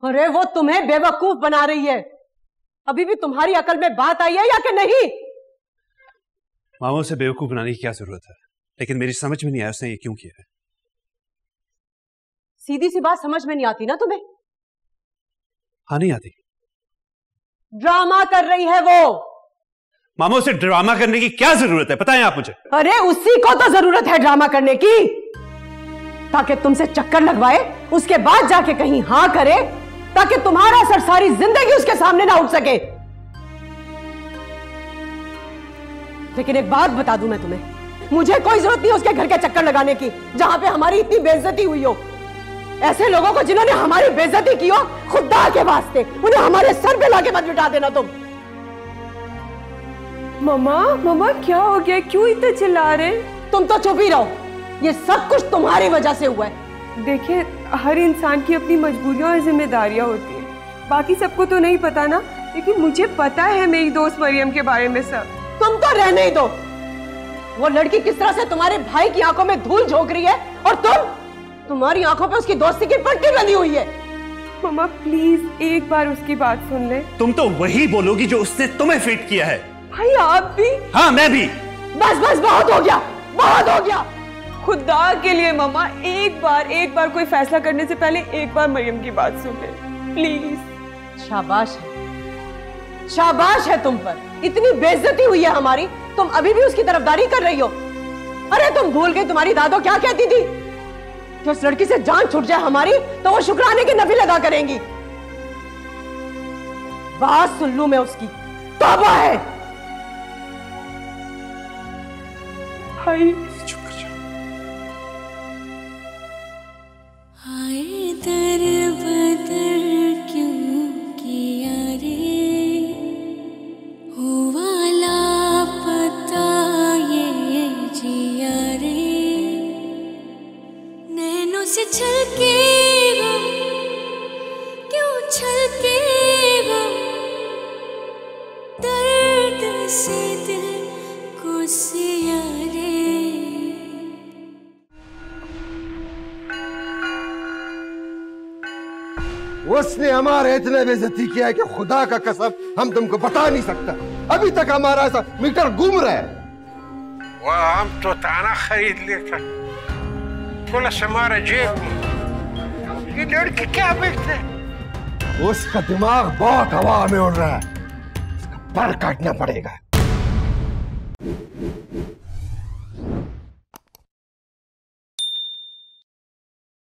अरे वो तुम्हें बेवकूफ बना रही है। अभी भी तुम्हारी अकल में बात आई है या कि नहीं? मामा उसे बेवकूफ बनाने की क्या जरूरत है, लेकिन मेरी समझ में नहीं आया उसने ये क्यों किया है। सीधी सी बात समझ में नहीं आती ना तुम्हें? हाँ नहीं आती। ड्रामा कर रही है वो। मामा उसे ड्रामा करने की क्या जरूरत है, बताएं आप मुझे। अरे उसी को तो जरूरत है ड्रामा करने की, ताकि तुमसे चक्कर लगवाए, उसके बाद जाके कहीं हां करे, ताकि तुम्हारा सर सारी जिंदगी उसके सामने ना उठ सके। लेकिन एक बात बता दूं मैं तुम्हें, मुझे कोई जरूरत नहीं उसके घर के चक्कर लगाने की जहां पे हमारी इतनी बेइज्जती हुई हो। ऐसे लोगों को जिन्होंने हमारी बेइज्जती की हो, खुदा के वास्ते उन्हें हमारे सर पे लाके मत बिठा देना तुम। मम्मा क्या हो गया, क्यों इतना चिल्ला रहे? तुम तो चुप ही रहो, ये सब कुछ तुम्हारी वजह से हुआ है। देखिए, हर इंसान की अपनी मजबूरियां और जिम्मेदारियां होती हैं। बाकी सबको तो नहीं पता ना, लेकिन मुझे पता है मेरी दोस्त मरियम के बारे में सब। तुम तो रहने ही दो। वो लड़की किस तरह से तुम्हारे भाई की आंखों में धूल झोंक रही है, और तुम्हारी आंखों पे उसकी दोस्ती की पट्टी बंधी हुई है। मम्मा प्लीज एक बार उसकी बात सुन ले। तुम तो वही बोलोगी जो उसने तुम्हें फिट किया है। भाई आप भी? हाँ मैं भी। बस बहुत हो गया, बहुत हो गया। खुदा के लिए मम्मा एक बार कोई फैसला करने से पहले एक बार मरियम की बात सुन ले प्लीज। शाबाश है तुम पर, इतनी बेइज्जती हुई है हमारी, तुम अभी भी उसकी तरफदारी कर रही हो। अरे तुम भूल गई तुम्हारी दादो क्या कहती थी कि उस लड़की से जान छूट जाए हमारी तो वो शुक्राने की नफिल अदा करेंगी। बात सुन लूं मैं उसकी, तौबा है। भाई चुप कर जाओ। हाय दर बदर क्यों किया रे, हुआ लापता ये जिया रे, नैनों से छलकेगा क्यों छलकेगा, दर्द से दिल को सिया रे। उसने हमारे इतने बेइज्जती किया है कि खुदा का कसम हम तुमको बता नहीं सकता। अभी तक हमारा ऐसा मीटर घूम रहा है। वह हम तो ताना खरीद लेता, पुलिस हमारे जेब में। ये लड़की क्या बेचते? उसका दिमाग बहुत हवा में उड़ रहा है, उसका पर काटना पड़ेगा।